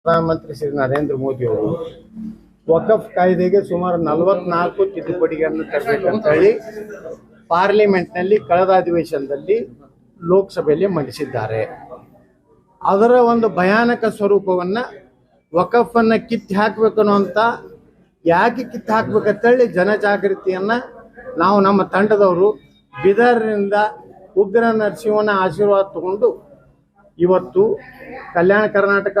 ಪ್ರಧಾನಮಂತ್ರಿ ಶ್ರೀ ನರೇಂದ್ರ ಮೋದಿ ಅವರು ವಕಫ್ ಕಾಯ್ದೆಗೆ ಸುಮಾರು 44 ತಿದ್ದುಪಡಿಗಳನ್ನು ತರಬೇಕಂತ ಹೇಳಿ ಪಾರ್ಲಿಮೆಂಟ್ನಲ್ಲಿ ಕಳೆದ ಅಧಿವೇಶನದಲ್ಲಿ ಲೋಕಸಭೆಯಲ್ಲಿ ಮಂಡಿಸಿದ್ದಾರೆ. ಅದರ ಒಂದು ಭಯಾನಕ ಸ್ವರೂಪವನ್ನು ವಕಫನ್ನು ಕಿತ್ತು ಹಾಕಬೇಕು ಅನ್ನುವಂಥ, ಯಾಕೆ ಕಿತ್ತು ಹಾಕಬೇಕಂತೇಳಿ ಜನಜಾಗೃತಿಯನ್ನು ನಾವು ನಮ್ಮ ತಂಡದವರು ಬೀದರ್ನಿಂದ ಉಗ್ರ ನರಸಿಂಹನ ಆಶೀರ್ವಾದ ತಗೊಂಡು ಇವತ್ತು ಕಲ್ಯಾಣ ಕರ್ನಾಟಕ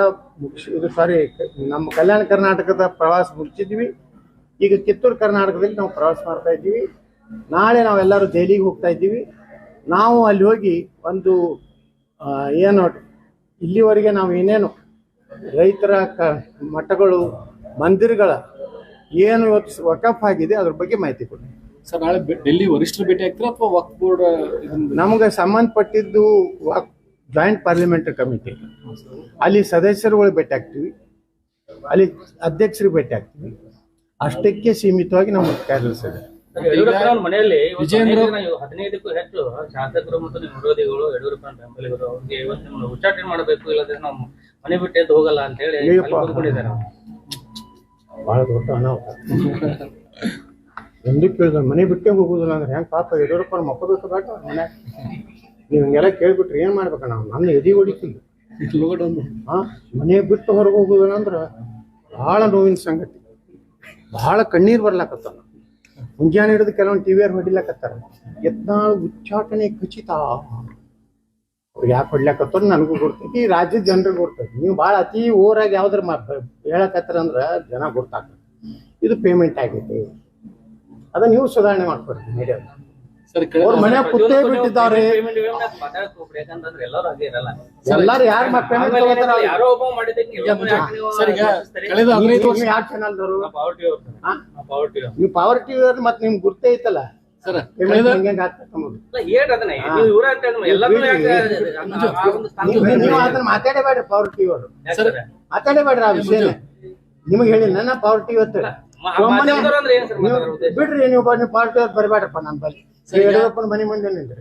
ನಮ್ಮ ಕಲ್ಯಾಣ ಕರ್ನಾಟಕದ ಪ್ರವಾಸ ಮುಗಿಸಿದ್ವಿ. ಈಗ ಕಿತ್ತೂರು ಕರ್ನಾಟಕದಲ್ಲಿ ನಾವು ಪ್ರವಾಸ ಮಾಡ್ತಾ ಇದ್ದೀವಿ. ನಾಳೆ ನಾವೆಲ್ಲರೂ ದೆಹಲಿಗೆ ಹೋಗ್ತಾ ಇದ್ದೀವಿ. ನಾವು ಅಲ್ಲಿ ಹೋಗಿ ಒಂದು ಏನು ಇಲ್ಲಿವರೆಗೆ ನಾವು ಏನೇನು ರೈತರ ಮಠಗಳು, ಮಂದಿರಗಳ ಏನು ಇವತ್ತು ವಕಫ್ ಆಗಿದೆ ಅದ್ರ ಬಗ್ಗೆ ಮಾಹಿತಿ ಕೊಡಿ ಸರ್. ನಾಳೆ ಡೆಲ್ಲಿ ವರಿಷ್ಠರು ಭೇಟಿ ಆಗ್ತೀರಾ ಅಥವಾ ವಕ್ಫ್ ಬೋರ್ಡ್? ನಮಗೆ ಸಂಬಂಧಪಟ್ಟಿದ್ದು ಜಾಯಿಂಟ್ ಪಾರ್ಲಿಮೆಂಟರಿ ಕಮಿಟಿ, ಅಲ್ಲಿ ಸದಸ್ಯರುಗಳು ಭೇಟಿ ಆಗ್ತೀವಿ, ಅಲ್ಲಿ ಅಧ್ಯಕ್ಷರಿಗೆ ಭೇಟಿ ಆಗ್ತೀವಿ. ಅಷ್ಟಕ್ಕೆ ಸೀಮಿತವಾಗಿ ನಮ್ಮ ಕೆಲಸ ಇದೆ. ಮನೆಯಲ್ಲಿ ವಿಜೇಂದ್ರ 15ಕ್ಕೂ ಹೆಚ್ಚು ಶಾಸಕರು ಮತ್ತು ವಿರೋಧಿಗಳು ಯಡಿಯೂರಪ್ಪ ಬೆಂಬಲಿಗರು ಅವ್ರಿಗೆ ಇವತ್ತು ಉಚ್ಚಾಟನೆ ಮಾಡಬೇಕು, ಇಲ್ಲದ್ರೆ ನಾವು ಮನೆ ಬಿಟ್ಟು ಎದ್ದು ಹೋಗಲ್ಲ ಅಂತ ಹೇಳಿ ಕೂತ್ಕೊಂಡಿದ್ದಾರೆ. ಬಹಳ ದೊಡ್ಡ ಅನಾಹುತ. ಎಂದು ಕೇಳಿದ ಮನೆ ಬಿಟ್ಟೇ ಹೋಗುದಿಲ್ಲ ಅಂದ್ರೆ ಹೆಂಗೆ ಪಾಪ ಯಡಿಯೂರಪ್ಪ ಮಕ್ಕಬೇಕು ಬೇಡ ಮನೆ. ನೀವು ಹಿಂಗೆಲ್ಲ ಕೇಳ್ಬಿಟ್ರೆ ಏನು ಮಾಡ್ಬೇಕ? ನಾವು ನನ್ನ ಎದೆ ಹೊಡಿತಿಲ್ಲ. ಮನೆ ಬಿಟ್ಟು ಹೊರಗೆ ಹೋಗುದಿಲ್ಲ ಅಂದ್ರೆ ಭಾಳ ನೋವಿನ ಸಂಗತಿ, ಭಾಳ ಕಣ್ಣೀರು ಬರ್ಲಾಕತ್ತ. ಮುಂಜಾನೆ ಹಿಡಿದು ಕೆಲವೊಂದು ಟಿವಿಯರ್ ಹೊಡಿಲಾಕತ್ತಾರ. ಯತ್ನಾಳ್ ಉಚ್ಚಾಟನೆ ಖಚಿತ. ಅವ್ರು ಯಾಕೆ ಹೊಡ್ಲಾಕತ್ತಾರ ನನಗೂ ಗೊತ್ತೈತಿ, ರಾಜ್ಯದ ಜನರಿಗೆ ಗೊತ್ತೈತಿ. ನೀವು ಭಾಳ ಅತಿ ಓರಾಗಿ ಯಾವ್ದಾರ ಹೇಳಕತ್ತಾರ ಅಂದ್ರೆ ಜನ ಗೊತ್ತಾಗ್ತದೆ ಇದು ಪೇಮೆಂಟ್ ಆಗೈತಿ. ಅದನ್ನ ನೀವು ಸುಧಾರಣೆ ಮಾಡ್ಕೊಡ್ರಿ ಮೀಡಿಯಾ. ಅವ್ರ ಮನೆ ಪುತ್ತೇ ಬಿಟ್ಟಿದ್ದಾರೆ. ಎಲ್ಲಾರು ಯಾರು ಯಾವ ಚಾನಲ್ದವರು? ನೀವು ಪವರ್ ಟಿವಿ ಅವ್ರ ಮತ್ತೆ ನಿಮ್ಗೆ ಗುರ್ತೇ ಐತಲ್ಲ ನೀವು ಅದನ್ನ ಮಾತಾಡಬೇಡ್ರಿ. ಪವರ್ ಟಿವಿ ಅವರು ಮಾತಾಡಬೇಡ್ರಿ ಆ ವಿಷಯ. ನಿಮಗೆ ಹೇಳಿ ನನ್ನ ಪವರ್ ಟಿವಿ ಹೊತ್ತ ಬಿಡ್ರಿ. ನೀವು ಪಾರ್ಟಿ ಅವ್ರು ಬರಬೇಡ್ರಪ್ಪ ನನ್ನ ಬಳಿ. ಯಡಿಯೂರಪ್ಪನ ಮನೆ ಮುಂದೆ ನಿಂತ್ರಿ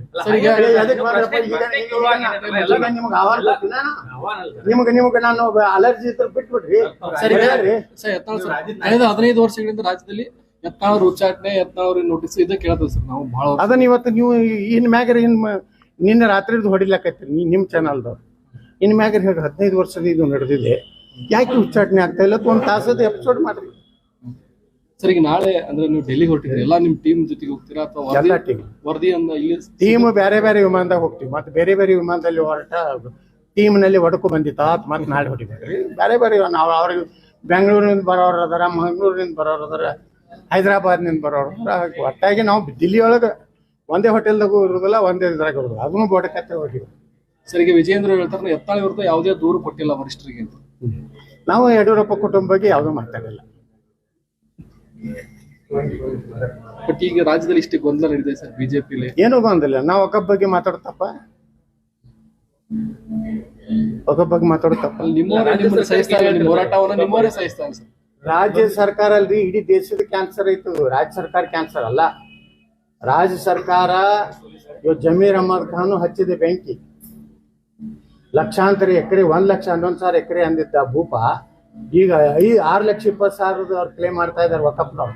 ನಿಮ್ಗೆ ನಾನು ಅಲರ್ಜಿ ಇದ್ರೆ ಬಿಟ್ಬಿಡ್ರಿ. ಕಳೆದ 15 ವರ್ಷಗಳಿಂದ ರಾಜ್ಯದಲ್ಲಿ ಯತ್ನಾಳ್ ಉಚ್ಚಾಟನೆ, ಯತ್ನಾಳ್ ನೋಟಿಸ್ ಇದೆ ಕೇಳ್ತೇವೆ ಸರ್ ನಾವು ಬಹಳ. ಅದನ್ನ ಇವತ್ತು ನೀವು ಇನ್ ಮ್ಯಾಗರ್ ನಿನ್ನೆ ರಾತ್ರಿ ಹೊಡಿಲಾಕತ್ತೀರಿ ನಿಮ್ ಚಾನಲ್ದವ್ರು. ಇನ್ ಮ್ಯಾಗರ್ ಹೇಳಿ 15 ವರ್ಷದ ಇದು ನಡೆದಿದೆ, ಯಾಕೆ ಉಚ್ಚಾಟನೆ ಆಗ್ತಾ ಇಲ್ಲ? ಒಂದು ತಾಸದ ಎಪಿಸೋಡ್ ಮಾಡ್ರಿ ಸರ್. ಈಗ ನಾಳೆ ಅಂದ್ರೆ ನೀವು ಡೆಲ್ಲಿಗೆ ಹೊರಟಿದ್ರಿ, ಎಲ್ಲ ನಿಮ್ ಟೀಮ್ ಜೊತೆಗೆ ಹೋಗ್ತೀರಾ ಅಥವಾ ಎಲ್ಲ ಟೀಮ್ ವರದಿ ಅಂದ ಇಲ್ಲಿ ಟೀಮ್ ಬೇರೆ ಬೇರೆ ವಿಮಾನದಾಗ ಹೋಗ್ತೀವಿ. ಮತ್ತೆ ಬೇರೆ ಬೇರೆ ವಿಮಾನದಲ್ಲಿ ಹೊರಟ ಟೀಮ್ನಲ್ಲಿ ಹೊಡಕು ಬಂದಿತ್ತ ಮತ್ತೆ ನಾಳೆ ಹೊಡಿಬೇಕ್ರಿ. ಬೇರೆ ಬೇರೆ ನಾವು ಅವ್ರಿಗೆ ಬೆಂಗಳೂರಿನಿಂದ ಬರೋರು ಅದಾರ, ಮಂಗಳೂರಿನಿಂದ ಬರೋರು ಅದಾರ, ಹೈದರಾಬಾದ್ನಿಂದ ಬರೋರು ಅದಾರ. ಒಟ್ಟಾಗಿ ನಾವು ದಿಲ್ಲಿ ಒಳಗೆ ಒಂದೇ ಹೋಟೆಲ್ದಾಗೂ ಇರೋದಿಲ್ಲ, ಒಂದೇ ಇದ್ರಾಗ ಇರೋದಿಲ್ಲ. ಅದನ್ನು ಬೋಡಕತ್ತೆ ಹೋಗಿವಿ. ಸರ್, ಈಗ ವಿಜೇಂದ್ರ ಹೇಳ್ತಾರೆ ಯತ್ನಾಳ್ ವಿರುದ್ಧ ಯಾವುದೇ ದೂರು ಕೊಟ್ಟಿಲ್ಲ ವರಿಷ್ಠರಿಗೆ ಅಂತ. ನಾವು ಯಡಿಯೂರಪ್ಪ ಕುಟುಂಬ ಬಗ್ಗೆ ಯಾವುದೂ ಮಾತಾಡಿಲ್ಲ. ಬಟ್ ಈಗ ರಾಜ್ಯದಲ್ಲಿ ಇಷ್ಟು ಗೊಂದಲ ನಡೆದಿದೆ ಸರ್ ಬಿಜೆಪಿಲಿ. ಏನೂ ಗೊಂದಲ. ನಾವು ವಕಫ್ ಬಗ್ಗೆ ಮಾತಾಡ್ತಪ್ಪ, ವಕಫ್ ಬಗ್ಗೆ ಮಾತಾಡ್ತಪ್ಪ. ನಿಮ್ಮವರೇ ಸಹಿಸ್ತಾರೆ, ನಿಮ್ಮ ಹೋರಾಟವನ್ನ ನಿಮ್ಮವರೇ ಸಹಿಸ್ತಾರೆ ಸರ್. ರಾಜ್ಯ ಸರ್ಕಾರ ಅಲ್ರಿ, ಇಡೀ ದೇಶದ ಕ್ಯಾನ್ಸರ್ ಐತು. ರಾಜ್ಯ ಸರ್ಕಾರ ಕ್ಯಾನ್ಸರ್ ಅಲ್ಲ. ರಾಜ್ಯ ಸರ್ಕಾರ ಇವತ್ತು ಜಮೀರ್ ಅಹಮದ್ ಖಾನ್ ಹಚ್ಚಿದೆ ಬೆಂಕಿ. ಲಕ್ಷಾಂತರ ಎಕರೆ, 1,11,000 ಎಕರೆ ಅಂದಿದ್ದ ಭೂಪ ಈಗ 6,20,000 ಅವ್ರು ಕ್ಲೇಮ್ ಮಾಡ್ತಾ ಇದ್ದಾರೆ ವಕಫ್ನವ್ರು.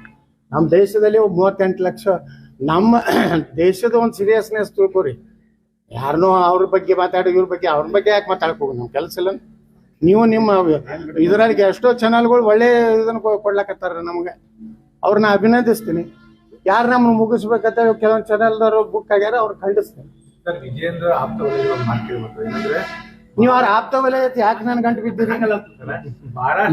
ನಮ್ಮ ದೇಶದಲ್ಲಿ 38 ಲಕ್ಷ. ನಮ್ಮ ದೇಶದ ಒಂದು ಸೀರಿಯಸ್ನೆಸ್ ತಿಳ್ಕೊರಿ. ಯಾರನ್ನೋ ಅವ್ರ ಬಗ್ಗೆ ಮಾತಾಡಿ ಇವ್ರ ಬಗ್ಗೆ ಅವ್ರ ಬಗ್ಗೆ ಯಾಕೆ ಮಾತಾಡಕ್ ಹೋಗಿ? ನಮ್ಮ ಕೆಲಸ ಇಲ್ಲ. ನೀವು ನಿಮ್ಮ ಇದರಲ್ಲಿ ಎಷ್ಟೋ ಚಾನಲ್ಗಳು ಒಳ್ಳೆ ಇದನ್ನು ಕೊಡ್ಲಾಕತ್ತಾರ ನಮಗೆ, ಅವ್ರನ್ನ ಅಭಿನಂದಿಸ್ತೀನಿ. ಯಾರು ನಮ್ಮನ್ನು ಮುಗಿಸ್ಬೇಕಂತ ಕೆಲವೊಂದು ಚಾನಲ್ದವ್ರು ಬುಕ್ ಆಗ್ಯಾರ, ಅವ್ರು ಖಂಡಿಸ್ತೀನಿ. ವಿಜೇಂದ್ರ ನೀವು ಅವ್ರ ಆಪ್ತ ವಲಯ ಯಾಕೆ ನನ್ ಗಂಟು ಬಿದ್ದೀರಿ?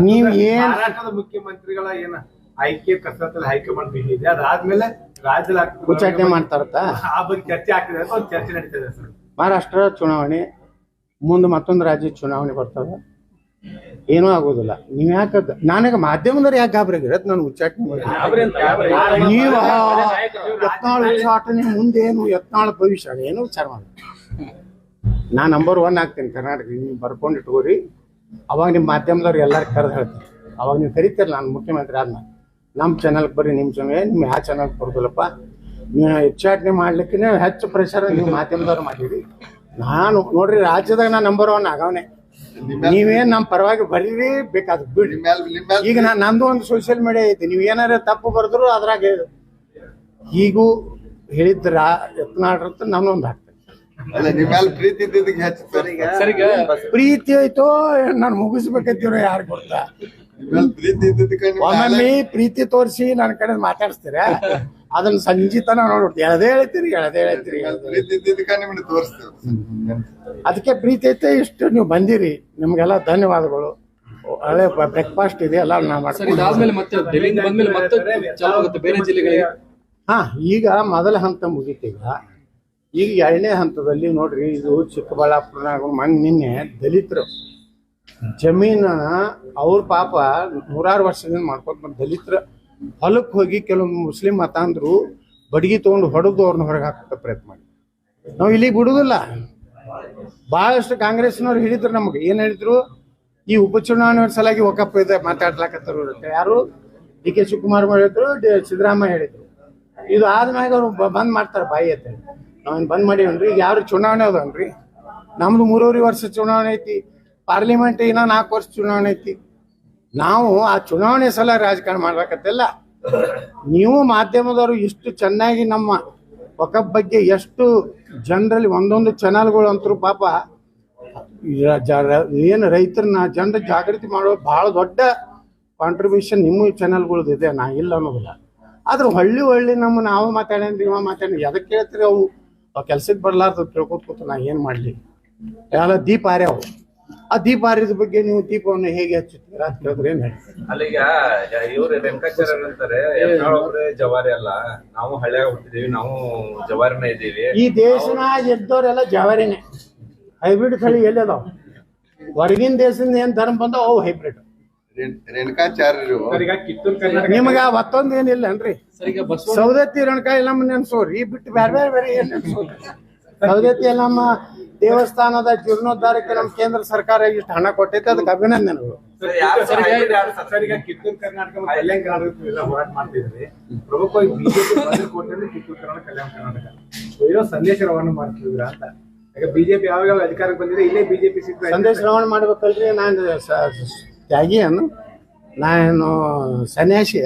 ನೀವು ಏನ್ ಮುಖ್ಯಮಂತ್ರಿಗಳ ಏನ ಆಯ್ಕೆ ಕಸರತ್ತಲ್ಲಿ ಹೈಕಮಾಂಡ್ ಬಿಟ್ಟಿದೆ, ಅದಾದ್ಮೇಲೆ ರಾಜ್ಯದಲ್ಲಿ ಉಚ್ಚಾಟನೆ ಮಾಡ್ತಾರತ್ತ ಆ ಬಗ್ಗೆ ಚರ್ಚೆ ಆಗ್ತಿದೆ ಅಂತ ಒಂದು ಚರ್ಚೆ ನಡೀತಿದೆ ಸರ್. ಮಹಾರಾಷ್ಟ್ರ ಚುನಾವಣೆ ಮುಂದೆ ಮತ್ತೊಂದು ರಾಜ್ಯದ ಚುನಾವಣೆ ಬರ್ತವೆ, ಏನೂ ಆಗೋದಿಲ್ಲ. ನೀವ್ ಯಾಕೆ ನನಗೆ ಮಾಧ್ಯಮದವ್ರು ಯಾಕೆ ಗಾಬರಿಗಿರತ್? ನಾನು ಉಚ್ಚಾಟನೆ ನೀವು ಯತ್ನಾಳ್ ಉಚ್ಚಾಟನೆ ಮುಂದೆ ಏನು ಯತ್ನಾಳ್ ಭವಿಷ್ಯ ಏನು ವಿಚಾರ ಮಾಡಿ. ನಾ ನಂಬರ್ 1 ಆಗ್ತೀನಿ ಕರ್ನಾಟಕ. ನೀವು ಬರ್ಕೊಂಡು ಇಟ್ಕೋರಿ. ಅವಾಗ ನಿಮ್ಮ ಮಾಧ್ಯಮದವ್ರು ಎಲ್ಲರೂ ಕರೆದು ಹೇಳ್ತೀನಿ. ಅವಾಗ ನೀವು ಕರಿತೀರ ನಾನು ಮುಖ್ಯಮಂತ್ರಿ ಆದ್ಮೇಲೆ ನಮ್ಮ ಚಾನಲ್ಗೆ ಬರ್ರಿ. ನಿಮ್ಮ ನಿಮ್ಮ ಯಾವ ಚಾನಲ್ಗೆ ಬರೋದಿಲ್ಲಪ್ಪ. ನೀವು ಉಚ್ಚಾಟನೆ ಮಾಡ್ಲಿಕ್ಕೆ ಹೆಚ್ಚು ಪ್ರೆಷರ್ ನೀವು ಮಾಧ್ಯಮದವ್ರು ಮಾಡಿರಿ. ನಾನು ನೋಡ್ರಿ ರಾಜ್ಯದಾಗ ನಾನು ನಂಬರ್ 1 ಆಗವನೆ. ನೀವೇನ್ ನಮ್ಮ ಪರವಾಗಿ ಬರೀರಿ ಬೇಕಾದ್ ಬಿಡಿ. ಈಗ ನಂದು ಒಂದು ಸೋಷಿಯಲ್ ಮೀಡಿಯಾ ಐತಿ, ನೀವ್ ಏನಾರ ತಪ್ಪು ಬರೆದ್ರು ಅದ್ರಾಗ ಈಗೂ ಹೇಳಿದ್ರ ಯತ್ನಾಡ್ರಂತ ನಾನೊಂದು ಹಾಕ್ತೇನೆ. ಪ್ರೀತಿ ಇದ್ದಿದ್ದಕ್ಕೆ ಹೆಚ್ಚು ಸರ್ ಈಗ ಪ್ರೀತಿ ಐತೋ ನಾನು ಮುಗಿಸ್ಬೇಕಂತೀರೋ ಯಾರು ಗೊತ್ತಾ? ಪ್ರೀತಿ ಇದ್ದಿದ್ದಕ್ಕೆ ಒಮ್ಮೊಮ್ಮೆ ಪ್ರೀತಿ ತೋರಿಸಿ ನನ್ನ ಕಡೆ ಮಾತಾಡಿಸ್ತೀರ, ಅದನ್ನ ಸಂಜೀತನ ನೋಡ್ಬಿಡ್ತೀವಿ. ಎಳದೇ ಹೇಳ್ತೀರಿ ಪ್ರೀತಿ ಇದ್ದಿದ್ದಕ್ಕೆ ನಿಮ್ಗೆ ತೋರಿಸ್ತೇವೆ. ಅದಕ್ಕೆ ಪ್ರೀತಿ ಐತೆ. ಇಷ್ಟು ನೀವು ಬಂದಿರಿ, ನಿಮ್ಗೆಲ್ಲ ಧನ್ಯವಾದಗಳು. ಹಳೆ ಬ್ರೇಕ್ಫಾಸ್ಟ್ ಇದೆ ಎಲ್ಲ ನಾ ಸರ್ ಮಾಡ್ತೀನಿ. ಇದಾದ್ಮೇಲೆ ಮತ್ತೆ ಡೆಲ್ಲಿಯಿಂದ ಬಂದ್ಮೇಲೆ ಮತ್ತೆ ಚಾಲು ಆಗುತ್ತೆ ಬೇರೆ ಜಿಲ್ಲೆಗಳಿಗೆ. ಹಾ, ಈಗ ಮೊದಲ ಹಂತ ಮುಗೀತೀಗ. ಈಗ ಎರಡನೇ ಹಂತದಲ್ಲಿ ನೋಡ್ರಿ, ಇದು ಚಿಕ್ಕಬಳ್ಳಾಪುರನಾಗ ನಿನ್ನೆ ದಲಿತರು ಜಮೀನನ್ನ ಅವ್ರ ಪಾಪ ನೂರಾರು ವರ್ಷದಿಂದ ಮಾಡ್ಕೊಂಡು ಬಂದು ದಲಿತರ ಹೊಲಕ್ಕೆ ಹೋಗಿ ಕೆಲವು ಮುಸ್ಲಿಂ ಮತಾಂಧರು ಬಡಗಿ ತೊಗೊಂಡು ಹೊಡೆದು ಅವ್ರನ್ನ ಹೊರಗೆ ಹಾಕೋ ಪ್ರಯತ್ನ ಮಾಡಿ. ನಾವು ಇಲ್ಲಿಗೆ ಬಿಡುದಿಲ್ಲ. ಭಾಳಷ್ಟು ಕಾಂಗ್ರೆಸ್ನವ್ರು ಹೇಳಿದ್ರು ನಮಗೆ, ಏನು ಹೇಳಿದ್ರು, ಈ ಉಪಚುನಾವಣೆ ಸಲಾಗಿ ಒಕ್ಕಪ್ಪ ಇದೆ ಮಾತಾಡ್ಲಾಕತ್ತಾರು. ಯಾರು ಡಿ ಕೆ ಶಿವಕುಮಾರ್ ಹೇಳಿದ್ರು, ಸಿದ್ದರಾಮಯ್ಯ ಹೇಳಿದ್ರು. ಇದು ಆದ್ಮ್ಯಾಗ ಅವ್ರು ಬಂದ್ ಮಾಡ್ತಾರೆ ಬಾಯಿ ಅಂತ. ನಾವೇನು ಬಂದ್ ಮಾಡೀವನ್ರಿ. ಈಗ ಯಾರು ಚುನಾವಣೆ ಅದನ್ರಿ? ನಮ್ದು 3.5 ವರ್ಷ ಚುನಾವಣೆ ಐತಿ, ಪಾರ್ಲಿಮೆಂಟ್ ಇನ್ನೂ 4 ವರ್ಷ ಚುನಾವಣೆ ಐತಿ. ನಾವು ಆ ಚುನಾವಣೆ ಸಲ ರಾಜಕಾರಣ ಮಾಡ್ಬೇಕಂತೆಲ್ಲ. ನೀವು ಮಾಧ್ಯಮದವರು ಇಷ್ಟು ಚೆನ್ನಾಗಿ ನಮ್ಮ ವಕಫ್ ಬಗ್ಗೆ ಎಷ್ಟು ಜನರಲ್ಲಿ ಒಂದೊಂದು ಚಾನಲ್ಗಳು ಅಂತರೂ ಪಾಪ ಏನು ರೈತರನ್ನ ಜನರ ಜಾಗೃತಿ ಮಾಡೋ ಭಾಳ ದೊಡ್ಡ ಕಾಂಟ್ರಿಬ್ಯೂಷನ್ ನಿಮ್ಮ ಚಾನಲ್ಗಳದ್ದು ಇದೆ, ನಾ ಇಲ್ಲ ಅನ್ನೋದಿಲ್ಲ. ಆದ್ರೆ ಹಳ್ಳಿ ನಾವು ಮಾತಾಡೇನ್ರಿ, ಇವ ಮಾತಾಡಿ ಎದಕ್ಕೆ ಹೇಳ್ತೀರಿ? ಅವು ಕೆಲ್ಸಕ್ಕೆ ಬರ್ಲಾರ್ದು ತಿಳ್ಕೊತ ನಾ ಏನು ಮಾಡಲಿ? ಎಲ್ಲ ದೀಪ ಹಾರ್ಯಾವು. ಆ ದೀಪ ಹಾರಿದ ಬಗ್ಗೆ ನೀವು ದೀಪವನ್ನು ಹೇಗೆ ಹಚ್ಚುತ್ತೀರಾ ಅಂತ ಹೇಳಿದ್ರೆ ಏನು ಹೇಳಿ? ಅಲ್ಲಿಗ ಇವ್ರು ರೇಣುಕಾಚಾರ್ಯ ಅಂತಾರೆ, ಒಬ್ರೆ ಜವಾರಿ ಅಲ್ಲ, ನಾವು ಹಳ್ಳಿಯಾಗ ಹುಟ್ಟಿದೀವಿ, ನಾವು ಜವಾರಿನ ಇದ್ದೀವಿ. ಈ ದೇಶನಾಗ ಎದ್ದವರೆಲ್ಲ ಜವಾರಿನೇ. ಹೈಬ್ರಿಡ್ ತಳಿ ಎಲ್ಲಿ ಅದಾವ? ಹೊರಗಿನ ದೇಶದಿಂದ ಏನ್ ಧರ್ಮ ಬಂದಾವ ಅವು ಹೈಬ್ರಿಡ್. ರೇಣುಕಾಚಾರ್ಯರು ಈಗ ಕಿತ್ತೂರು ಕರ್ನಾಟಕ ನಿಮಗ ಮತ್ತೊಂದು ಏನಿಲ್ಲ ಅನ್ರಿ, ಸರ್ ಈಗ ಬಸವ ಸೌದತ್ತಿ ರಣಕ ಎಲ್ಲಮ್ಮ ನೆನ್ಸೋರಿ ಬಿಟ್ಟು ಬೇರೆ ಏನ್ ನೆನ್ಸೋರಿ? ಸೌದತ್ತಿ ಎಲ್ಲಮ್ಮ ದೇವಸ್ಥಾನದ ಜೀರ್ಣೋದ್ಧಾರಕ್ಕೆ ನಮ್ಮ ಕೇಂದ್ರ ಸರ್ಕಾರ ಇಷ್ಟು ಹಣ ಕೊಟ್ಟೈತೆ, ಅದಕ್ಕೆ ಅಭಿನಂದನೆಗಳು. ಸರ್ ಈಗ ಕಿತ್ತೂರು ಕರ್ನಾಟಕ ಮತ್ತು ಕಲ್ಯಾಣ ಕರ್ನಾಟಕ ಎಲ್ಲ ಹೋರಾಟ ಮಾಡ್ತಿದ್ರಿ. ಪ್ರಮುಖವಾಗಿ ಬಿಜೆಪಿ ಕೊಟ್ಟರೆ ಕಿತ್ತೂರು ಕರ್ನಾಟಕ ಕಲ್ಯಾಣ ಕರ್ನಾಟಕ ಏನೋ ಸಂದೇಶ ರವಾನೆ ಮಾಡ್ತಿದ್ರ ಅಂತ. ಈಗ ಬಿಜೆಪಿ ಯಾವಾಗ ಅಧಿಕಾರಕ್ಕೆ ಬಂದಿದೆ ಇಲ್ಲೇ ಬಿಜೆಪಿ ಸಿಕ್ಕ ಸಂದೇಶ ರವಾನೆ ಮಾಡ್ಬೇಕಲ್ರಿ. ನಾನು ತ್ಯಾಗಿಯನ್ನು, ನಾನು ಸನ್ಯಾಸಿ,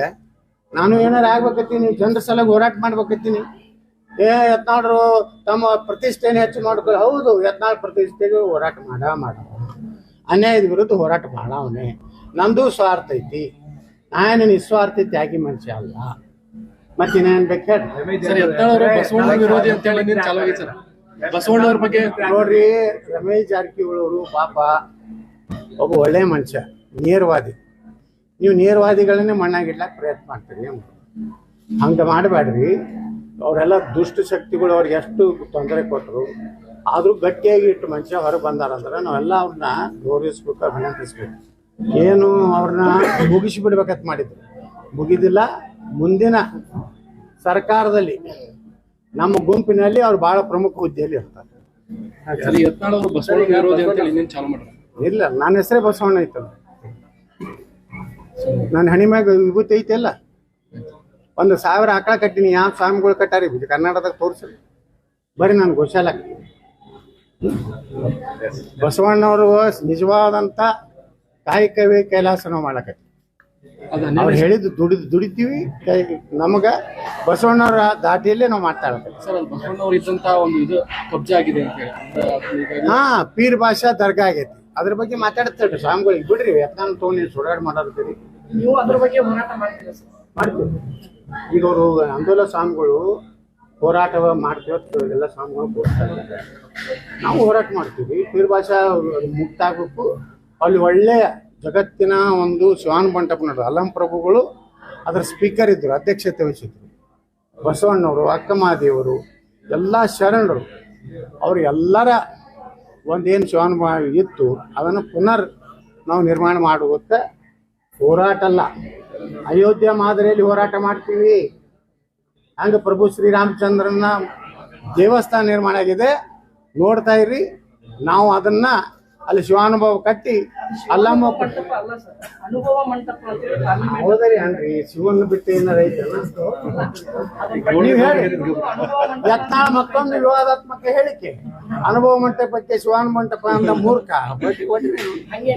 ನಾನು ಏನಾರು ಆಗ್ಬೇಕತ್ತೀನಿ, ಜನರ ಸಲ ಹೋರಾಟ ಮಾಡ್ಬೇಕತ್ತೀನಿ. ಯತ್ನಾಳರು ತಮ್ಮ ಪ್ರತಿಷ್ಠೆನ ಹೆಚ್ಚು ಮಾಡ್ಕೊಳ್ಳಿ. ಹೌದು, ಯತ್ನಾಳ್ ಪ್ರತಿಷ್ಠೆಗೆ ಹೋರಾಟ ಮಾಡ ಅನ್ಯಾಯದ ವಿರುದ್ಧ ಹೋರಾಟ ಮಾಡವನೇ. ನಂದು ಸ್ವಾರ್ಥ ಐತಿ, ನಾನು ನಿಸ್ವಾರ್ಥಿ ತ್ಯಾಗಿ ಮನುಷ್ಯ ಅಲ್ಲ. ಮತ್ತಿನ್ನೇನು ಬೇಕು ಹೇಳಿ? ಸರ್ ಯತ್ನಾಳ್ ಬಸವಣ್ಣ ವಿರೋಧಿ ಅಂತ ಹೇಳಿ ನೀನು ಚಾಲು ಆಗೈತೆ ಸರ್. ಬಸವಣ್ಣವ್ರ ಬಗ್ಗೆ ನೋಡ್ರಿ, ರಮೇಶ್ ಜಾರಕಿಹೊಳಿ ಅವರು ಪಾಪ ಒಬ್ಬ ಒಳ್ಳೆ ಮನುಷ್ಯ, ನೇರವಾದಿ. ನೀವು ನೇರವಾದಿಗಳನ್ನೇ ಮಣ್ಣಾಗಿಡ್ಲಾಕ ಪ್ರಯತ್ನ ಮಾಡ್ತೀರಿ. ಹಂಗೆ ಮಾಡಬೇಡ್ರಿ. ಅವರೆಲ್ಲ ದುಷ್ಟ ಶಕ್ತಿಗಳು ಅವ್ರಿಗೆ ಎಷ್ಟು ತೊಂದರೆ ಕೊಟ್ಟರು, ಆದರೂ ಗಟ್ಟಿಯಾಗಿ ಇಟ್ಟು ಮನುಷ್ಯ ಹೊರಗೆ ಬಂದಾರಂದ್ರೆ ನಾವೆಲ್ಲ ಅವ್ರನ್ನ ಗೌರವಿಸ್ಬೇಕು, ಅಭಿನಂದಿಸ್ಬೇಕು. ಏನು ಅವ್ರನ್ನ ಮುಗಿಸಿಬಿಡ್ಬೇಕಂತ ಮಾಡಿದ್ರು, ಮುಗಿದಿಲ್ಲ. ಮುಂದಿನ ಸರ್ಕಾರದಲ್ಲಿ ನಮ್ಮ ಗುಂಪಿನಲ್ಲಿ ಅವ್ರು ಭಾಳ ಪ್ರಮುಖ ಹುದ್ದೆಯಲ್ಲಿ ಇರ್ತಾರೆ. ಸರ್ ಯತ್ನಾಳ್ ಅವರು ಬಸವಣ್ಣ ವಿರೋಧಿ ಅಂತ ಹೇಳಿ ನೀನು ಚಾಲು ಮಾಡ್ರಿ. ಇಲ್ಲ, ನನ್ನ ಹೆಸರೇ ಬಸವಣ್ಣ ಐತಲ್ಲ. ನನ್ನ ಹಣಿ ಮ್ಯಾಗ ವಿಭೂತಿ ಐತೆಲ್ಲ. 1,000 ಆಕಳ ಕಟ್ಟಿನಿ. ಯಾವ ಸ್ವಾಮಿಗಳು ಕಟ್ಟಾರಿ ಕರ್ನಾಟಕದಾಗ ತೋರಿಸ್ರಿ ಬರೀ ನಾನು ಗೋಶಾಲ. ಬಸವಣ್ಣವರು ನಿಜವಾದಂಥ ಕಾಯಕವೇ ಕೈಲಾಸ ನಾವು ಮಾಡಕತ್ತೀವಿ. ಅವ್ರು ಹೇಳಿದ್ದು ದುಡಿತೀವಿ. ನಮಗೆ ಬಸವಣ್ಣವ್ರ ದಾಟಿಯಲ್ಲೇ ನಾವು ಮಾತಾಡ್ತೀವಿ. ಸರ್ ಅದು ಬಸವಣ್ಣವ್ರು ಇದ್ದಂತ ಒಂದು ಇದು ಕಬ್ಜಾ ಆಗಿದೆ ಅಂತ ಹೇಳಿ. ಹಾ, ಪೀರ್ ಭಾಷಾ ದರ್ಗಾ ಆಗೈತಿ. ಅದ್ರ ಬಗ್ಗೆ ಮಾತಾಡ್ತೇಳ್ರಿ ಸ್ವಾಮಿಗಳಿಗೆ. ಬಿಡ್ರಿ, ಯತ್ನಾಳ್ ತೊಗೊಂಡು ಸುಡಾಡ್ ಮಾಡೋದ್ರಿ. ನೀವು ಅದ್ರ ಬಗ್ಗೆ ಹೋರಾಟ ಮಾಡ್ತೀರಾ ಸರ್? ಮಾಡ್ತೀವಿ. ಈಗ ಅವರು ಅಂದೋಲ ಸ್ವಾಮಿಗಳು ಹೋರಾಟ ಮಾಡ್ತೀವಿ, ಎಲ್ಲ ಸ್ವಾಮಿಗಳು ಕೊಡ್ತಾರೆ. ನಾವು ಹೋರಾಟ ಮಾಡ್ತೀವಿ. ಪೀರ್ ಭಾಷಾ ಮುಕ್ತ ಆಗಬೇಕು. ಅಲ್ಲಿ ಒಳ್ಳೆಯ ಜಗತ್ತಿನ ಒಂದು ಶಿವಾನ್ ಬಂಟಪ್ಪ ನೋಡ್ರಿ, ಅಲ್ಲಂ ಪ್ರಭುಗಳು ಅದರ ಸ್ಪೀಕರ್ ಇದ್ದರು, ಅಧ್ಯಕ್ಷತೆ ವಹಿಸಿದ್ರು. ಬಸವಣ್ಣವರು, ಅಕ್ಕಮಹಾದೇವರು, ಎಲ್ಲ ಶರಣರು, ಅವರು ಎಲ್ಲರ ಒಂದೇನು ಶಿವಾನ್ ಇತ್ತು ಅದನ್ನು ಪುನರ್ ನಾವು ನಿರ್ಮಾಣ ಮಾಡುವಂಥ ಹೋರಾಟ ಅಲ್ಲ. ಅಯೋಧ್ಯ ಮಾದರಿಯಲ್ಲಿ ಹೋರಾಟ ಮಾಡ್ತೀವಿ. ಹಂಗೆ ಪ್ರಭು ಶ್ರೀರಾಮಚಂದ್ರನ ದೇವಸ್ಥಾನ ನಿರ್ಮಾಣ ಆಗಿದೆ, ನೋಡ್ತಾ ಇರಿ. ನಾವು ಅದನ್ನು ಅಲ್ಲಿ ಶಿವಾನುಭವ ಕಟ್ಟಿ ಅಲ್ಲಮ್ಮ ಮಂಟಪ ಅಲ್ಲ ಸರ್, ಅನುಭವ ಮಂಟಪ ಅಂತ ಹೇಳಿ ಪಾರ್ಲಿಮೆಂಟ್ ಹೌದರಿ ಅನ್ರಿ ಶಿವನ್ ಬಿಟ್ಟು ಏನಾರ ಐತಲ್ಲ ನೀವ್ ಹೇಳಿ ಯತ್ನಾಳ ಮತ್ತೊಂದು ವಿವಾದಾತ್ಮಕ ಹೇಳಿಕೆ ಅನುಭವ ಮಂಟಪಕ್ಕೆ ಶಿವಾನ ಮಂಟಪ ಅಂತ ಮೂರ್ಖ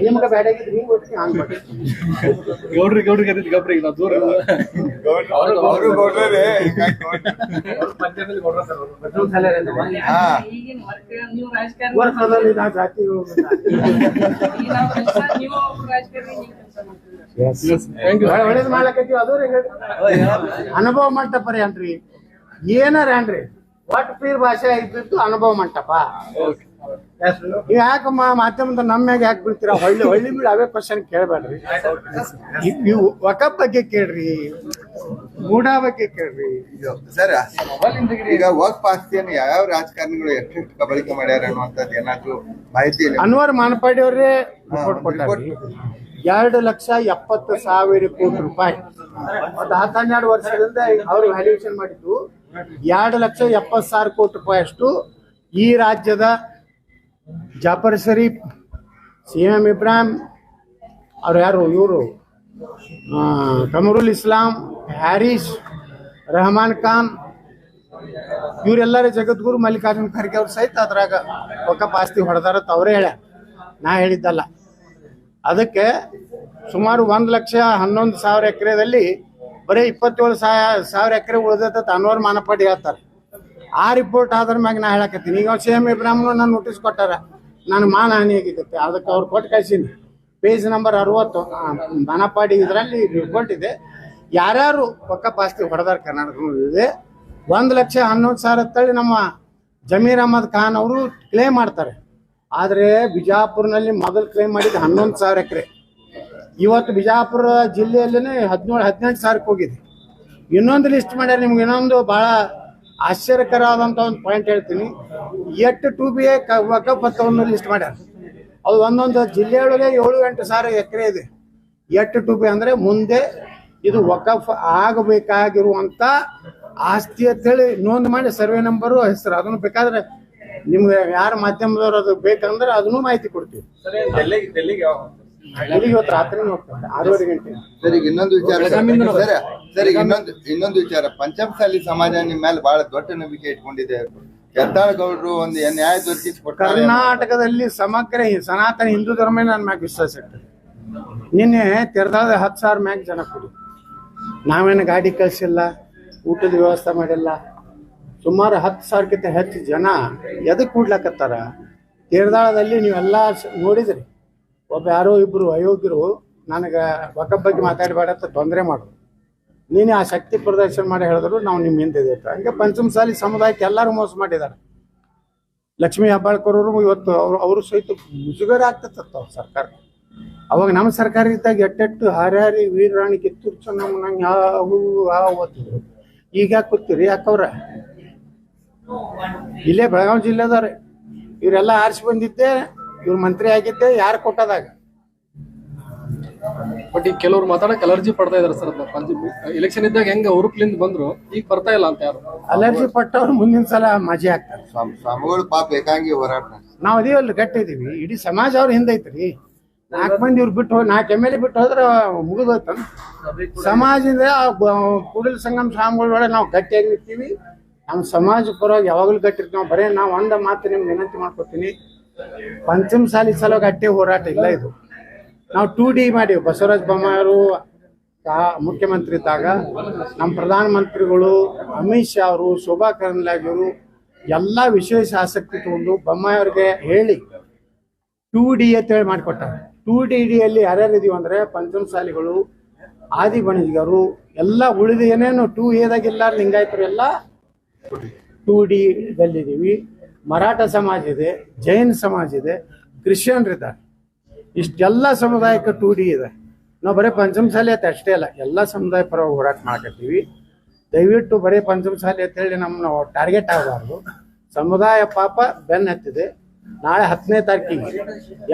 ನಿಮ್ಗೆ ಬೇಡಾಗಿದ್ರೆ ಹಿಂಗ್ ಒಟ್ಟಿಗೆ ಹಂಗ್ ಮಾಡಿ ಗೌಡ್ರಿಗೆ ಗಬ್ರಿಗೆ ನಾವು ದೂರ ಅವರು ಗೌಡ್ರೇ ಪಂಚಾಯತ್ ಗೌಡ್ರ ಸರ್ ಅವ್ರು. ಹಾ ಈಗಿನ ನೀವು ರಾಜಕಾರಣಿ ವರ್ಷದಲ್ಲಿ ನಾ ಜಾತಿಗಳು ನೀವು ರಾಜಕಾರಣಿ ನೀವು ಕೆಲಸ ಮಾಡ್ತೀವಿ. Thank you. ಒಳ್ಳೇದ್ ಮಾಡ್ಲಕತ್ತೀವಿ ಅದು ಅನುಭವ ಮಂಟಪ ರೀ ಅನ್ರಿ ಏನಾರ ಅನ್ರಿ ಒಟ್ಟು ಪೀರ್ ಭಾಷೆ ಇದ್ದಿದ್ದು ಅನುಭವ ಮಂಟಪ ನೀವ್ ಯಾಕೆ ಮಾಧ್ಯಮದ ನಮ್ಮ್ಯಾಗ ಯಾಕೆ ಬಿಡ್ತೀರ ಹೊಳ್ಳಿ ಬಿಡಿ ಅವೇ ಕ್ವಶನ್ ಕೇಳಬೇಡ್ರಿ ನೀವು ವಕಫ್ ಬಗ್ಗೆ ಕೇಳ್ರಿ ಮೂಡಾ ಬಗ್ಗೆ ಕೇಳ್ರಿ ಸರ್ ಈಗ ವಕ್ಫ್ ಆಸ್ತಿಯನ್ನು ಯಾವ ರಾಜಕಾರಣಿಗಳು ಎಷ್ಟೆಷ್ಟು ಕಬಳಿಕೆ ಮಾಡ್ಯಾರ ಅನ್ನುವಂಥದ್ದು ಏನಾದ್ರು ಮಾಹಿತಿ ಇಲ್ಲ ಅನ್ವರ್ ಮಾನಪಾಡಿ ಅವರೇ ರಿಪೋರ್ಟ್ ಕೊಟ್ಟಾರಿ 2,70,000 ಕೋಟಿ ರೂಪಾಯಿ ಒಂದು 12 ವರ್ಷದಿಂದ ಅವ್ರು ವ್ಯಾಲ್ಯೂಯೇಷನ್ ಮಾಡಿದ್ದು 2,70,000 ಕೋಟಿ ರೂಪಾಯಿ ಅಷ್ಟು ಈ ರಾಜ್ಯದ ಜಾಫರ್ ಶರೀಫ್ CM ಇಬ್ರಾಹಿಂ ಅವ್ರು ಯಾರು ಇವರು ಕಮರುಲ್ ಇಸ್ಲಾಂ ಹ್ಯಾರಿಸ್ ರೆಹಮಾನ್ ಖಾನ್ ಇವರೆಲ್ಲರ ಜಗದ್ಗುರು ಮಲ್ಲಿಕಾರ್ಜುನ್ ಖರ್ಗೆ ಅವ್ರ ಸಹಿತ ಅದ್ರಾಗ ವಕಫ್ ಆಸ್ತಿ ಹೊಡೆದಾರತ್ ಅವರೇ ಹೇಳ್ಯಾರ, ನಾ ಹೇಳಿದ್ದಲ್ಲ. ಅದಕ್ಕೆ ಸುಮಾರು 1,11,000 ಎಕರೆದಲ್ಲಿ ಬರೀ 27,000 ಎಕರೆ ಉಳಿದತ್ತ ಅನ್ವರ್ ಮಾನಪಾಡಿ ಹೇಳ್ತಾರೆ. ಆ ರಿಪೋರ್ಟ್ ಆದ್ರ ಮ್ಯಾಗ ನಾ ಹೇಳಕತ್ತೀನಿ. ಈಗ CM ಇಬ್ರಾಹಿಮ್ನು ನಾನು ನೋಟಿಸ್ ಕೊಟ್ಟಾರ, ನಾನು ಮಾನಹಾನಿ ಆಗಿರುತ್ತೆ, ಅದಕ್ಕೆ ಅವ್ರು ಕೊಟ್ಟು ಕಳ್ಸೀನಿ. ಪೇಜ್ ನಂಬರ್ 60 ಮಾನಪಾಡಿ ಇದರಲ್ಲಿ ರಿಪೋರ್ಟ್ ಇದೆ. ಯಾರ್ಯಾರು ವಕಫ್ ಆಸ್ತಿ ಹೊಡೆದಾರ ಕರ್ನಾಟಕ ಇದೆ. 1,11,000 ತಳಿ ನಮ್ಮ ಜಮೀರ್ ಅಹಮದ್ ಖಾನ್ ಅವರು ಕ್ಲೇಮ್ ಮಾಡ್ತಾರೆ. ಆದರೆ ಬಿಜಾಪುರ್ನಲ್ಲಿ ಮೊದಲು ಕ್ಲೇಮ್ ಮಾಡಿದ್ದು 11,000 ಎಕರೆ. ಇವತ್ತು ಬಿಜಾಪುರ ಜಿಲ್ಲೆಯಲ್ಲೇ 17,000-18,000 ಹೋಗಿದೆ. ಇನ್ನೊಂದು ಲಿಸ್ಟ್ ಮಾಡ್ಯಾರ. ನಿಮ್ಗೆ ಇನ್ನೊಂದು ಭಾಳ ಆಶ್ಚರ್ಯಕರವಾದಂಥ ಒಂದು ಪಾಯಿಂಟ್ ಹೇಳ್ತೀನಿ. 8 2BA ವಕಫ್ ಅಂತ ಲಿಸ್ಟ್ ಮಾಡ್ಯಾರ. ಅದು ಒಂದೊಂದು ಜಿಲ್ಲೆಯೊಳಗೆ 7-8 ಸಾವಿರ ಎಕರೆ ಇದೆ. 8 2BA ಅಂದರೆ ಮುಂದೆ ಇದು ವಕಫ್ ಆಗಬೇಕಾಗಿರುವಂಥ ಆಸ್ತಿ ಅಂತೇಳಿ ನೋಂದು ಮಾಡಿ ಸರ್ವೆ ನಂಬರು ಹೆಸರು ಅದನ್ನು ಬೇಕಾದ್ರೆ ನಿಮ್ಗೆ ಯಾರು ಮಾಧ್ಯಮದವ್ರು ಅದು ಬೇಕಂದ್ರೆ ಅದನ್ನು ಮಾಹಿತಿ ಕೊಡ್ತೀವಿ. ಡೆಲ್ಲಿಗೆ ಇಲ್ಲಿಗೆ ಇವತ್ತು ರಾತ್ರಿ ಹೋಗ್ತಾರೆ 6:30 ಗಂಟೆ. ಸರ್ ಈಗ ಇನ್ನೊಂದು ವಿಚಾರ ಸರ್ ಈಗ ಇನ್ನೊಂದು ವಿಚಾರ, ಪಂಚಮಸಾಲಿ ಸಮಾಜ ನಿಮ್ಮ ಮೇಲೆ ಬಹಳ ದೊಡ್ಡ ನಂಬಿಕೆ ಇಟ್ಕೊಂಡಿದೆ. ಯತ್ನಾಳ್ ಗೌಡ್ರು ಒಂದು ನ್ಯಾಯ ದೊರಕಿಸಿಕೊಟ್ಟಾರೆ. ಕರ್ನಾಟಕದಲ್ಲಿ ಸಮಗ್ರ ಸನಾತನ ಹಿಂದೂ ಧರ್ಮ ನನ್ನ ಮ್ಯಾಗ ವಿಶ್ವಾಸ ಇರ್ತದೆ. ನಿನ್ನೆ ತೆರೆದಾದ 10,000 ಮ್ಯಾಗ ಜನ ಕೊಡಿ. ನಾವೇನು ಗಾಡಿ ಕಳಿಸಿಲ್ಲ, ಊಟದ ವ್ಯವಸ್ಥೆ ಮಾಡಿಲ್ಲ. ಸುಮಾರು 10,000ಕ್ಕಿಂತ ಹೆಚ್ಚು ಜನ ಎದಕ್ಕೆ ಕೂಡ್ಲಕತ್ತಾರ? ತೇರದಾಳದಲ್ಲಿ ನೀವೆಲ್ಲ ನೋಡಿದ್ರಿ. ಒಬ್ಬ ಯಾರೋ ಇಬ್ಬರು ಅಯೋಗ್ಯರು ನನಗೆ ವಕಫ್ ಬಗ್ಗೆ ಮಾತಾಡಬೇಡ ಅಂತ ತೊಂದರೆ ಮಾಡೋದು. ನೀನು ಆ ಶಕ್ತಿ ಪ್ರದರ್ಶನ ಮಾಡಿ ಹೇಳಿದ್ರು ನಾವು ನಿಮ್ಮ ಹಿಂದೆ ಹಂಗೆ ಪಂಚಮಸಾಲಿ ಸಮುದಾಯಕ್ಕೆ ಎಲ್ಲರೂ ಮೋಸ ಮಾಡಿದ್ದಾರೆ. ಲಕ್ಷ್ಮೀ ಹೆಬ್ಬಾಳ್ಕರ್ ಅವರು ಇವತ್ತು ಅವರು ಸಹಿತ ಮುಜುಗರ ಆಗ್ತತ್ತ ಸರ್ಕಾರ. ಅವಾಗ ನಮ್ಮ ಸರ್ಕಾರ ಇದ್ದಾಗ ಎಟ್ಟೆಟ್ಟು ಹಾರ್ಯಾರಿ ವೀರರಾಣಿ ಕಿತ್ತೂರು ಚೆನ್ನಮ್ಮ ನಂಗೆ ಯಾವ ಓದ್ತಿದ್ರು. ಈಗ ಯಾಕೆ ಕೂತೀರಿ? ಯಾಕವ್ರ ಇಲ್ಲೇ ಬೆಳಗಾವಿ ಜಿಲ್ಲೆದವ್ರೆ. ಇವರೆಲ್ಲ ಆರಿಸಿ ಬಂದಿದ್ದೆ, ಇವ್ರು ಮಂತ್ರಿ ಆಗಿದ್ದೆ ಯಾರು ಕೊಟ್ಟದಾಗ. ಬಟ್ ಈಗ ಕೆಲವ್ರು ಮಾತಾಡಕ್ ಅಲರ್ಜಿ ಪಡ್ತಾ ಇದಾರೆ ಸರ್. ಎಲೆಕ್ಷನ್ ಇದ್ದಾಗ ಹೆಂಗ ಉರುಪ್ಲಿಂದ ಬಂದ್ರು, ಈಗ ಬರ್ತಾ ಇಲ್ಲ ಅಂತ ಯಾರು ಅಲರ್ಜಿ ಪಟ್ಟವ್ರು ಮುಂದಿನ ಸಲ ಮಜೆ ಆಗ್ತಾರೆ. ಸ್ವಾಮಿಗಳು ಪಾಪ ಏಕಾಂಗಿ ಹೋರಾಟ. ನಾವು ಅದೇವಲ್ಲಿ ಗಟ್ಟಿದೀವಿ. ಇಡೀ ಸಮಾಜ ಅವ್ರ ಹಿಂದೈತ್ರಿ. 4 ಮಂದಿ ಇವ್ರು ಬಿಟ್ಟು 4 MLA ಬಿಟ್ಟು ಹೋದ್ರೆ ಮುಗಿದೋಯ್ತ. ಸಮಾಜದಿಂದ ಕೂಡಲ ಸಂಗಮ ಸ್ವಾಮಿಗಳೊಳಗೆ ನಾವು ಗಟ್ಟಿಯಾಗಿ ನಿಂತೀವಿ. ನಮ್ಮ ಸಮಾಜ ಪರವಾಗಿ ಯಾವಾಗಲೂ ಗಟ್ಟಿರ್ತೀವಿ. ನಾವು ಬರೀ ನಾವು ಒಂದ ಮಾತು ನಿಮ್ಗೆ ವಿನಂತಿ ಮಾಡ್ಕೊತೀನಿ, ಪಂಚಮಸಾಲಿ ಸಲ ಗಟ್ಟಿ ಹೋರಾಟ ಇಲ್ಲ ಇದು. ನಾವು 2D ಮಾಡೀವಿ. ಬಸವರಾಜ ಬೊಮ್ಮಾಯಿಯವರು ಮುಖ್ಯಮಂತ್ರಿ ಇದ್ದಾಗ ನಮ್ಮ ಪ್ರಧಾನಮಂತ್ರಿಗಳು ಅಮಿತ್ ಶಾ ಅವರು, ಶೋಭಾ ಕರಂದ್ಲಾಜೆ ಅವರು ಎಲ್ಲ ವಿಶೇಷ ಆಸಕ್ತಿ ತಗೊಂಡು ಬೊಮ್ಮಾಯಿಯವ್ರಿಗೆ ಹೇಳಿ 2D ಅಂತೇಳಿ ಮಾಡಿಕೊಟ್ಟಾರೆ. 2Dಯಲ್ಲಿ ಯಾರ್ಯಾರು ಇದೀವಿ ಅಂದರೆ ಪಂಚಮಸಾಲಿಗಳು, ಆದಿ ಬಣಿಗರು ಎಲ್ಲ ಉಳಿದ ಏನೇನು 2Aದಾಗಿಲ್ಲ ಲಿಂಗಾಯತರು ಎಲ್ಲ 2Dದಲ್ಲಿದ್ದೀವಿ. ಮರಾಠ ಸಮಾಜ ಇದೆ, ಜೈನ್ ಸಮಾಜ ಇದೆ, ಕ್ರಿಶ್ಚಿಯನ್ರಿದ್ದಾರೆ. ಇಷ್ಟೆಲ್ಲ ಸಮುದಾಯಕ್ಕೆ 2D ಇದೆ. ನಾವು ಬರೀ ಪಂಚಮಸಾಲಿ ಅಂತ ಅಷ್ಟೇ ಅಲ್ಲ, ಎಲ್ಲ ಸಮುದಾಯ ಪರವಾಗಿ ಹೋರಾಟ ಮಾಡಕತ್ತೀವಿ. ದಯವಿಟ್ಟು ಬರೀ ಪಂಚಮಸಾಲಿ ಅಂತೇಳಿ ನಮ್ಮನ್ನ ಟಾರ್ಗೆಟ್ ಆಗಬಾರ್ದು. ಸಮುದಾಯ ಪಾಪ ಬೆನ್ನ ಹತ್ತಿದೆ. ನಾಳೆ 10ನೇ ತಾರೀಕಿಗೆ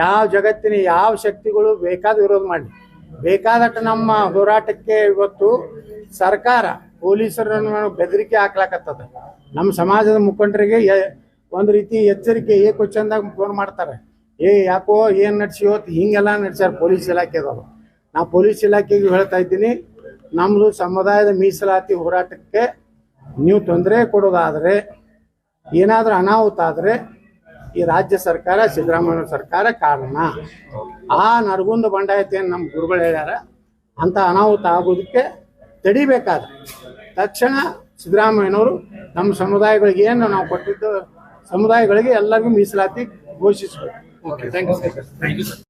ಯಾವ ಜಗತ್ತಿನ ಯಾವ ಶಕ್ತಿಗಳು ಬೇಕಾದ ವಿರೋಧ ಮಾಡಿ, ಬೇಕಾದಟ್ಟು ನಮ್ಮ ಹೋರಾಟಕ್ಕೆ ಇವತ್ತು ಸರ್ಕಾರ ಪೊಲೀಸರನ್ನು ಬೆದರಿಕೆ ಹಾಕ್ಲಾಕತ್ತದ. ನಮ್ಮ ಸಮಾಜದ ಮುಖಂಡರಿಗೆ ಒಂದು ರೀತಿ ಎಚ್ಚರಿಕೆ ಏಕವಚನದಾಗ ಫೋನ್ ಮಾಡ್ತಾರೆ. ಯಾಕೋ ಏನು ನಡೆಸಿವೋ ಹಿಂಗೆಲ್ಲ ನಡೆಸ್ಯಾರ ಪೊಲೀಸ್ ಇಲಾಖೆದವರು. ನಾ ಪೊಲೀಸ್ ಇಲಾಖೆಗೆ ಹೇಳ್ತಾ ಇದ್ದೀನಿ, ನಮ್ಮದು ಸಮುದಾಯದ ಮೀಸಲಾತಿ ಹೋರಾಟಕ್ಕೆ ನೀವು ತೊಂದರೆ ಕೊಡೋದಾದರೆ, ಏನಾದರೂ ಅನಾಹುತ ಆದರೆ ಈ ರಾಜ್ಯ ಸರ್ಕಾರ, ಸಿದ್ದರಾಮಯ್ಯ ಸರ್ಕಾರ ಕಾರಣ. ಆ ನರಗುಂದ ಬಂಡಾಯತೆಯನ್ನು ನಮ್ಮ ಗುರುಗಳು ಹೇಳ್ಯಾರ. ಅಂಥ ಅನಾಹುತ ಆಗೋದಕ್ಕೆ ತಡಿಬೇಕಾದ್ರೆ ತಕ್ಷಣ ಸಿದ್ದರಾಮಯ್ಯನವರು ನಮ್ಮ ಸಮುದಾಯಗಳಿಗೆ ಏನು ನಾವು ಕೊಟ್ಟಿದ್ದು ಸಮುದಾಯಗಳಿಗೆ ಎಲ್ಲರಿಗೂ ಮೀಸಲಾತಿ ಘೋಷಿಸಬೇಕು. Okay, thank you.